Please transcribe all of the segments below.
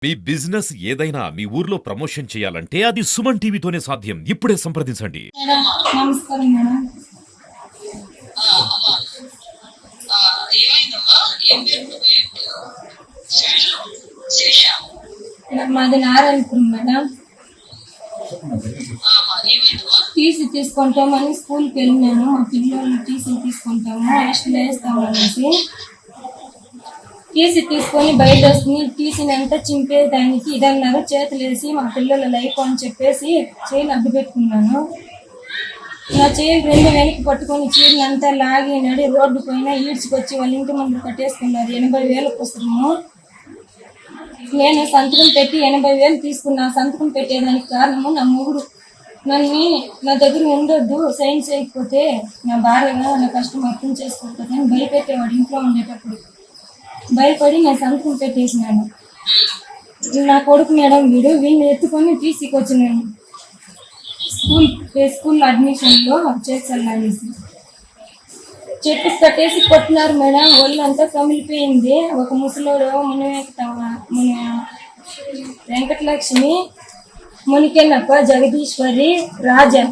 మీ business ఏదైనా మీ ఊర్లో promotion చేయాలంటే అది సుమన్ టీవీతోనే సాధ్యం. ఇప్పుడే సంప్రదించండి. నమస్కారం మేడం. మాది నారాయణపురం మేడం. టీసీ తీసుకుంటామని స్కూల్కి వెళ్ళినాను. మా పిల్లలు టీసీ తీసుకుంటాము, హాస్టల్ వేస్తాము అనేసి టీసీ తీసుకొని బయట వస్తుంది. టీసీని అంతా చింపేదానికి ఇదన్నారు. చేతులు వేసి మా పిల్లల లైఫ్ అని చెప్పేసి చైన్ అడ్డు పెట్టుకున్నాను. నా చైన్ రెండు వెనక్కి పట్టుకొని చీరలు అంతా లాగి నడి రోడ్డు పైన ఈడ్చుకొచ్చి వాళ్ళ ఇంటి ముందు కట్టేసుకున్నారు. 80,000 పుస్తకము. నేను సంతకం పెట్టి 80,000 తీసుకున్నా. సంతకం పెట్టేదానికి కారణము నా మొగుడు నన్ను నా దగ్గర ఉండొద్దు, సైన్ చేయకపోతే నా భార్యగా నా కష్టం అర్థం చేసుకోకపోతే అని భయపెట్టేవాడు. ఇంట్లో ఉండేటప్పుడు భయపడి నేను సంతకం పెట్టేసినాను. నా కొడుకు మేడం వీడిని ఎత్తుకొని తీసుకొచ్చినాను. స్కూల్ అడ్మిషన్లో చేర్చాలనేసి చెట్టు కట్టేసి కొట్టినారు మేడం. ఒళ్ళు అంతా కమిలిపోయింది. ఒక ముసలోడు ముని వెంకటలక్ష్మి, మునికెన్నప్ప, జగదీశ్వరి, రాజా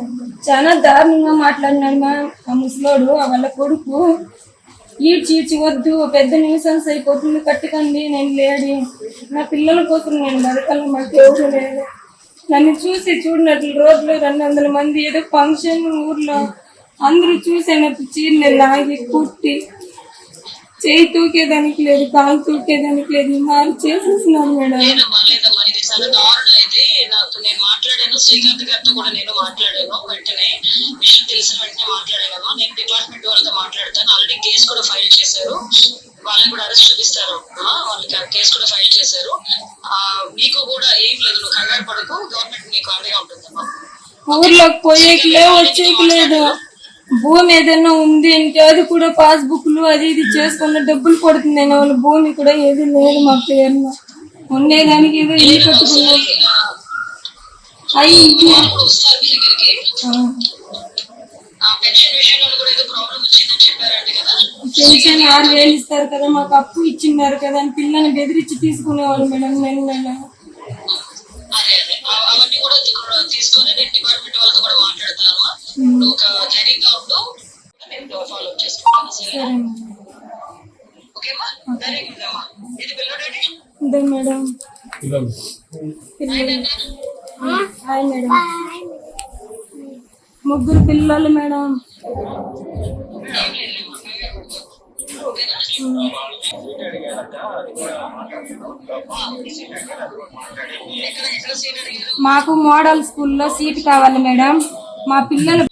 చాలా దారుణంగా మాట్లాడినాడు మా ఆ ముసలోడు. వాళ్ళ కొడుకు ఈడ్చి వద్దు, పెద్ద న్యూసెన్స్ అయిపోతుంది, కట్టుకండి, నేను లేడి, నా పిల్లల కోసం నేను బతకాలి, మాకు ఎవరు లేదు. నన్ను చూసి చూడనట్లు రోడ్లో 200 మంది ఏదో ఫంక్షన్ ఊర్లో అందరూ చూసేనట్టు చీరని లాగి కుట్టి చేయి తూకేదానికి లేదు, కాలు తూకేదానికి లేదు, మారు చేసేసినారు మేడం. నేను మాట్లాడాను, శ్రీకాంత్ గారితో కూడా నేను మాట్లాడాను. వెంటనే విషయం తెలిసిన వెంటనే మాట్లాడానమ్మా. నేను డిపార్ట్మెంట్ వాళ్ళతో మాట్లాడతాను. ఆల్రెడీ కేసు కూడా ఫైల్ చేశారు. వాళ్ళని కూడా అరెస్ట్ చూపిస్తారు. వాళ్ళకి కేసు కూడా ఫైల్ చేశారు. మీకు కూడా ఏం లేదు, నువ్వు కంగారు పడకు, గవర్నమెంట్ నీకు అండగా ఉంటుందమ్మా. ఊర్లోకి పోయేకి వచ్చేకి లేదు. భూమి ఏదైనా ఉంది అంటే అది కూడా పాస్బుక్లు అది ఇది చేసుకున్న డబ్బులు పడుతుంది. వాళ్ళ భూమి కూడా ఏది లేదు మా పేరులో. ఉండేదానికి ఏదో ఇల్లు కట్టుకున్నాం. పెన్షన్ 6,000 ఇస్తారు కదా, మాకు అప్పు ఇచ్చిన్నారు కదా అని పిల్లని బెదిరించి తీసుకునేవాళ్ళు మేడం. అవన్నీ కూడా తీసుకొని నేను డిపార్ట్మెంట్ వాళ్ళతో కూడా మాట్లాడతానమ్మా. నువ్వు ధైర్యంగా ఉండు, నేను ఫాలో అప్ చేసుకుంటాను. ఓకేమ్మా, ధైర్యంగా ఉండమ్మా. ఇది పిల్లడేంటి? ఇదే మేడం. Hi madam. ముగ్గురు పిల్లలు మేడం. మాకు మోడల్ స్కూల్లో సీట్ కావాలి మేడం. మా పిల్లలు